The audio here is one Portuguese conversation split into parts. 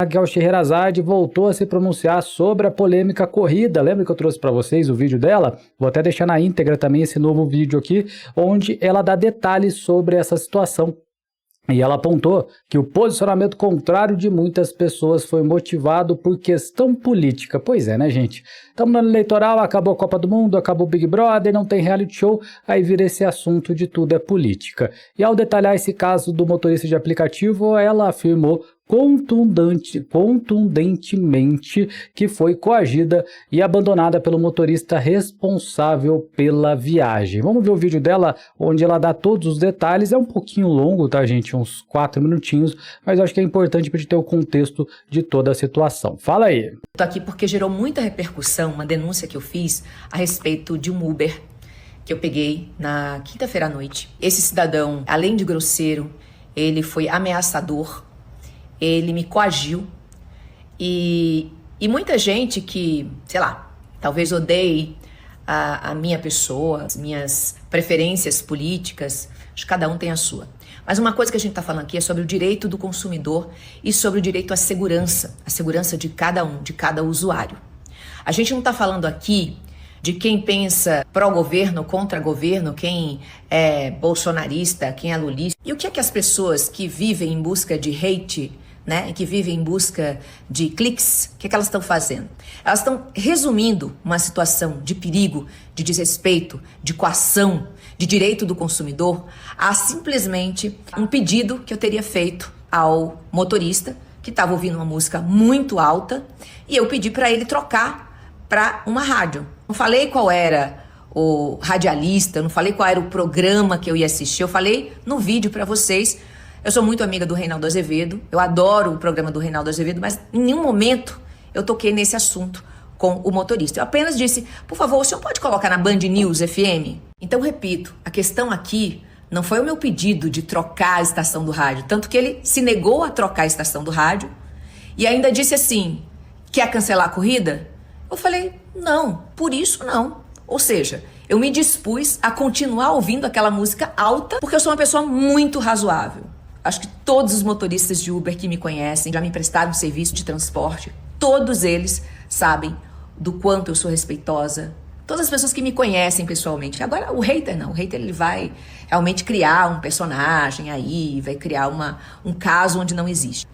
Raquel Scheherazade voltou a se pronunciar sobre a polêmica corrida. Lembra que eu trouxe para vocês o vídeo dela? Vou até deixar na íntegra também esse novo vídeo aqui, onde ela dá detalhes sobre essa situação. E ela apontou que o posicionamento contrário de muitas pessoas foi motivado por questão política. Pois é, né, gente? Estamos no ano eleitoral, acabou a Copa do Mundo, acabou o Big Brother, não tem reality show, aí vira esse assunto de tudo é política. E ao detalhar esse caso do motorista de aplicativo, ela afirmou contundentemente que foi coagida e abandonada pelo motorista responsável pela viagem. Vamos ver o vídeo dela, onde ela dá todos os detalhes. É um pouquinho longo, tá, gente? Uns 4 minutinhos, mas eu acho que é importante para gente ter o contexto de toda a situação. Fala aí. Tô aqui porque gerou muita repercussão uma denúncia que eu fiz a respeito de um Uber que eu peguei na quinta-feira à noite. Esse cidadão, além de grosseiro, ele foi ameaçador. Ele me coagiu e muita gente que, sei lá, talvez odeie a minha pessoa, as minhas preferências políticas, acho que cada um tem a sua. Mas uma coisa que a gente está falando aqui é sobre o direito do consumidor e sobre o direito à segurança de cada um, de cada usuário. A gente não está falando aqui de quem pensa pró-governo, contra-governo, quem é bolsonarista, quem é lulista. E o que é que as pessoas que vivem em busca de hate, né, que vivem em busca de cliques, o que é que elas estão fazendo? Elas estão resumindo uma situação de perigo, de desrespeito, de coação, de direito do consumidor a simplesmente um pedido que eu teria feito ao motorista que estava ouvindo uma música muito alta e eu pedi para ele trocar para uma rádio. Não falei qual era o radialista, não falei qual era o programa que eu ia assistir, eu falei no vídeo para vocês. Eu sou muito amiga do Reinaldo Azevedo, eu adoro o programa do Reinaldo Azevedo, mas em nenhum momento eu toquei nesse assunto com o motorista. Eu apenas disse, por favor, o senhor pode colocar na Band News FM? Então, repito, a questão aqui não foi o meu pedido de trocar a estação do rádio, tanto que ele se negou a trocar a estação do rádio e ainda disse assim, quer cancelar a corrida? Eu falei, não, por isso não. Ou seja, eu me dispus a continuar ouvindo aquela música alta porque eu sou uma pessoa muito razoável. Acho que todos os motoristas de Uber que me conhecem, já me prestaram serviço de transporte, todos eles sabem do quanto eu sou respeitosa. Todas as pessoas que me conhecem pessoalmente. Agora, o hater não. O hater ele vai realmente criar um personagem aí, vai criar um caso onde não existe.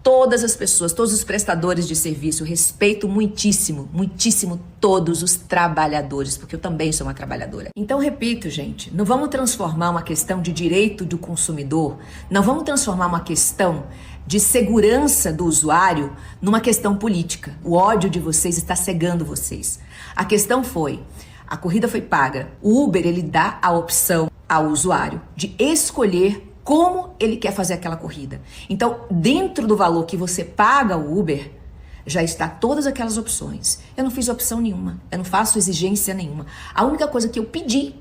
Todas as pessoas, todos os prestadores de serviço, eu respeito muitíssimo, muitíssimo todos os trabalhadores, porque eu também sou uma trabalhadora. Então, repito, gente, não vamos transformar uma questão de direito do consumidor, não vamos transformar uma questão de segurança do usuário numa questão política. O ódio de vocês está cegando vocês. A questão foi, a corrida foi paga. O Uber, ele dá a opção ao usuário de escolher como ele quer fazer aquela corrida. Então, dentro do valor que você paga o Uber, já está todas aquelas opções. Eu não fiz opção nenhuma, eu não faço exigência nenhuma. A única coisa que eu pedi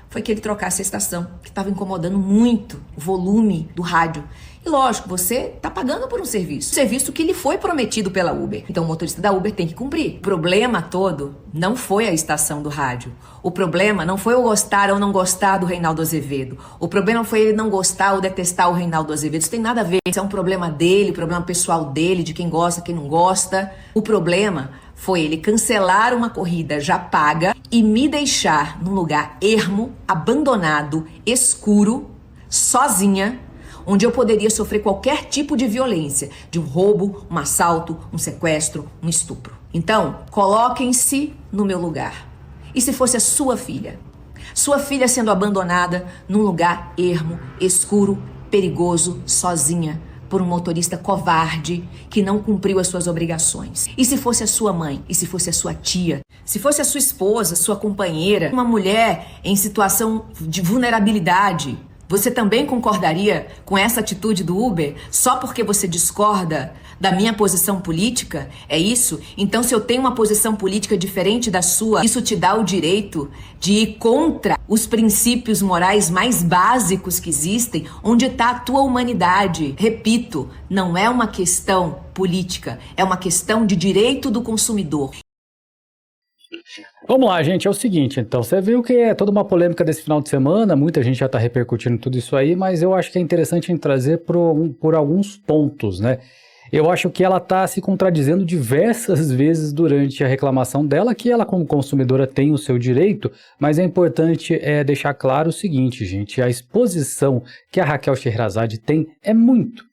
foi que ele trocasse a estação, que estava incomodando muito o volume do rádio. E lógico, você está pagando por um serviço que lhe foi prometido pela Uber. Então o motorista da Uber tem que cumprir. O problema todo não foi a estação do rádio. O problema não foi eu gostar ou não gostar do Reinaldo Azevedo. O problema foi ele não gostar ou detestar o Reinaldo Azevedo. Isso tem nada a ver. Isso é um problema dele, problema pessoal dele, de quem gosta, quem não gosta. O problema foi ele cancelar uma corrida já paga e me deixar num lugar ermo, abandonado, escuro, sozinha, onde eu poderia sofrer qualquer tipo de violência, de um roubo, um assalto, um sequestro, um estupro. Então, coloquem-se no meu lugar. E se fosse a sua filha sendo abandonada num lugar ermo, escuro, perigoso, sozinha, por um motorista covarde que não cumpriu as suas obrigações? E se fosse a sua mãe? E se fosse a sua tia? Se fosse a sua esposa, sua companheira, uma mulher em situação de vulnerabilidade, você também concordaria com essa atitude do Uber só porque você discorda da minha posição política? É isso? Então, se eu tenho uma posição política diferente da sua, isso te dá o direito de ir contra os princípios morais mais básicos que existem, onde está a tua humanidade. Repito, não é uma questão política, é uma questão de direito do consumidor. Vamos lá, gente, é o seguinte, então, você viu que é toda uma polêmica desse final de semana, muita gente já está repercutindo tudo isso aí, mas eu acho que é interessante a gente trazer por alguns pontos, né? Eu acho que ela está se contradizendo diversas vezes durante a reclamação dela, que ela como consumidora tem o seu direito, mas é importante deixar claro o seguinte, gente, a exposição que a Raquel Sheherazade tem é muito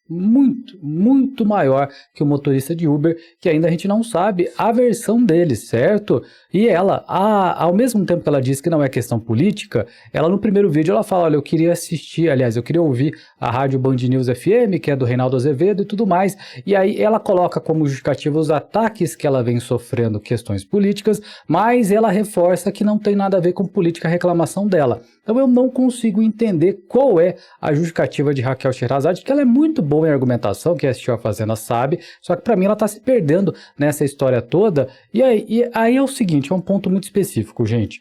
maior que o motorista de Uber, que ainda a gente não sabe a versão dele, certo? E ela, ao mesmo tempo que ela diz que não é questão política, ela no primeiro vídeo ela fala, olha, eu queria ouvir a rádio Band News FM, que é do Reinaldo Azevedo e tudo mais, e aí ela coloca como justificativa os ataques que ela vem sofrendo, questões políticas, mas ela reforça que não tem nada a ver com política a reclamação dela. Então eu não consigo entender qual é a justificativa de Raquel Sheherazade, que ela é muito boa em argumentação, quem assistiu a Fazenda sabe, só que para mim ela está se perdendo nessa história toda, e aí é o seguinte, é um ponto muito específico, gente,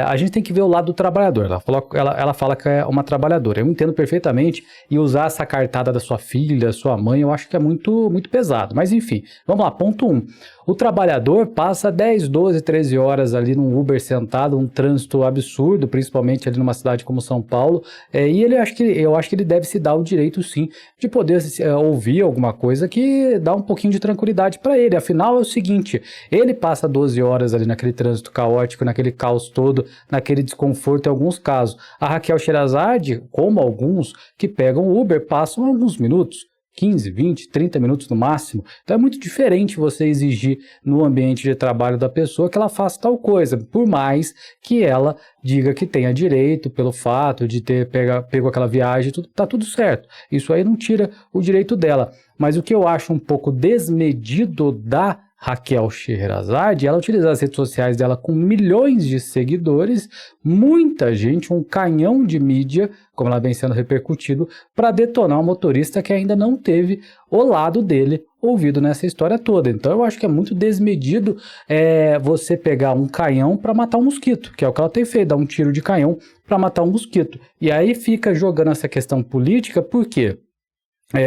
a gente tem que ver o lado do trabalhador, ela fala que é uma trabalhadora, eu entendo perfeitamente, e usar essa cartada da sua filha, sua mãe, eu acho que é muito pesado, mas enfim, vamos lá, ponto 1. O trabalhador passa 10, 12, 13 horas ali num Uber sentado, um trânsito absurdo, principalmente ali numa cidade como São Paulo, e eu acho que ele deve se dar o direito sim de poder ouvir alguma coisa que dá um pouquinho de tranquilidade para ele. Afinal é o seguinte, ele passa 12 horas ali naquele trânsito caótico, naquele caos todo, naquele desconforto em alguns casos. A Raquel Sheherazade, como alguns que pegam o Uber, passam alguns minutos, 15, 20, 30 minutos no máximo. Então é muito diferente você exigir no ambiente de trabalho da pessoa que ela faça tal coisa, por mais que ela diga que tenha direito pelo fato de ter pego aquela viagem, tá tudo certo. Isso aí não tira o direito dela. Mas o que eu acho um pouco desmedido da Raquel Sheherazade, ela utiliza as redes sociais dela com milhões de seguidores, muita gente, um canhão de mídia, como ela vem sendo repercutido, para detonar um motorista que ainda não teve o lado dele ouvido nessa história toda. Então eu acho que é muito desmedido você pegar um canhão para matar um mosquito, que é o que ela tem feito, dar um tiro de canhão para matar um mosquito. E aí fica jogando essa questão política, por quê?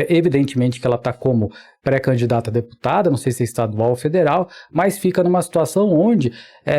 Evidentemente que ela está como pré-candidata a deputada, não sei se é estadual ou federal, mas fica numa situação onde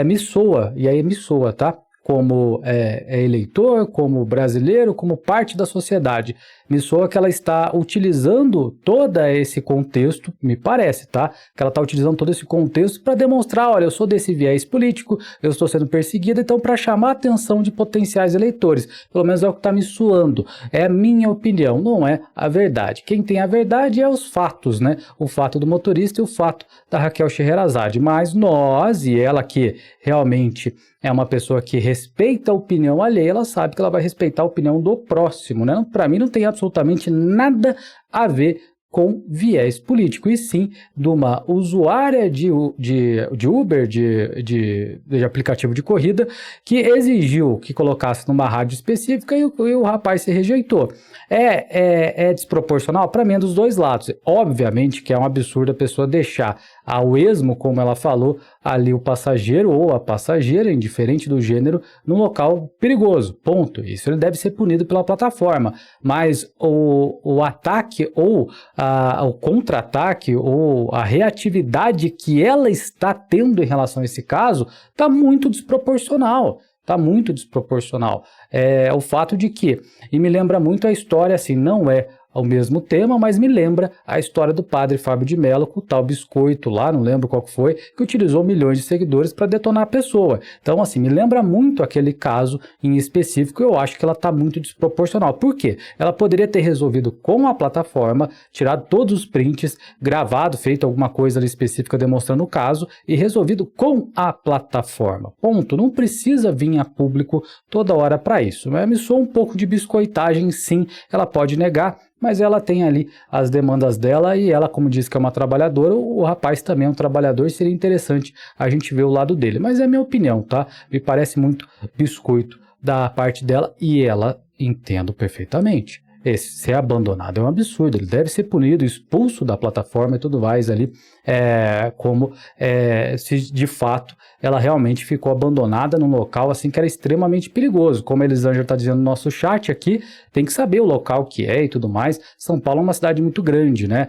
me soa, e aí me soa, tá? Como eleitor, como brasileiro, como parte da sociedade. Me soa que ela está utilizando todo esse contexto, me parece, tá? Que ela está utilizando todo esse contexto para demonstrar, olha, eu sou desse viés político, eu estou sendo perseguida, então para chamar a atenção de potenciais eleitores. Pelo menos é o que está me soando. É a minha opinião, não é a verdade. Quem tem a verdade é os fatos, né? O fato do motorista e o fato da Raquel Sheherazade. Mas nós, e ela que realmente é uma pessoa que respeita a opinião alheia, ela sabe que ela vai respeitar a opinião do próximo, né? Para mim não tem absolutamente nada a ver com viés político, e sim de uma usuária de Uber, de aplicativo de corrida, que exigiu que colocasse numa rádio específica e o rapaz se rejeitou. É desproporcional? Para mim é dos dois lados. Obviamente que é um absurdo a pessoa deixar ao esmo, como ela falou, ali o passageiro ou a passageira, indiferente do gênero, num local perigoso, ponto. Isso ele deve ser punido pela plataforma, mas o ataque ou o contra-ataque ou a reatividade que ela está tendo em relação a esse caso está muito desproporcional. Está muito desproporcional. O fato de que, e me lembra muito a história, assim, não é o mesmo tema, mas me lembra a história do padre Fábio de Mello com o tal biscoito lá, não lembro qual que foi, que utilizou milhões de seguidores para detonar a pessoa. Então, assim, me lembra muito aquele caso em específico, eu acho que ela está muito desproporcional. Por quê? Ela poderia ter resolvido com a plataforma, tirado todos os prints, gravado, feito alguma coisa ali específica demonstrando o caso e resolvido com a plataforma. Ponto. Não precisa vir a público toda hora para isso. Me soa um pouco de biscoitagem, sim, ela pode negar, mas ela tem ali as demandas dela e ela, como diz que é uma trabalhadora, o rapaz também é um trabalhador, seria interessante a gente ver o lado dele. Mas é minha opinião, tá? Me parece muito biscoito da parte dela e ela entendo perfeitamente. Ser abandonado é um absurdo, ele deve ser punido, expulso da plataforma e tudo mais ali, se de fato ela realmente ficou abandonada num local assim que era extremamente perigoso. Como a Elisângela está dizendo no nosso chat aqui, tem que saber o local que é e tudo mais. São Paulo é uma cidade muito grande, né?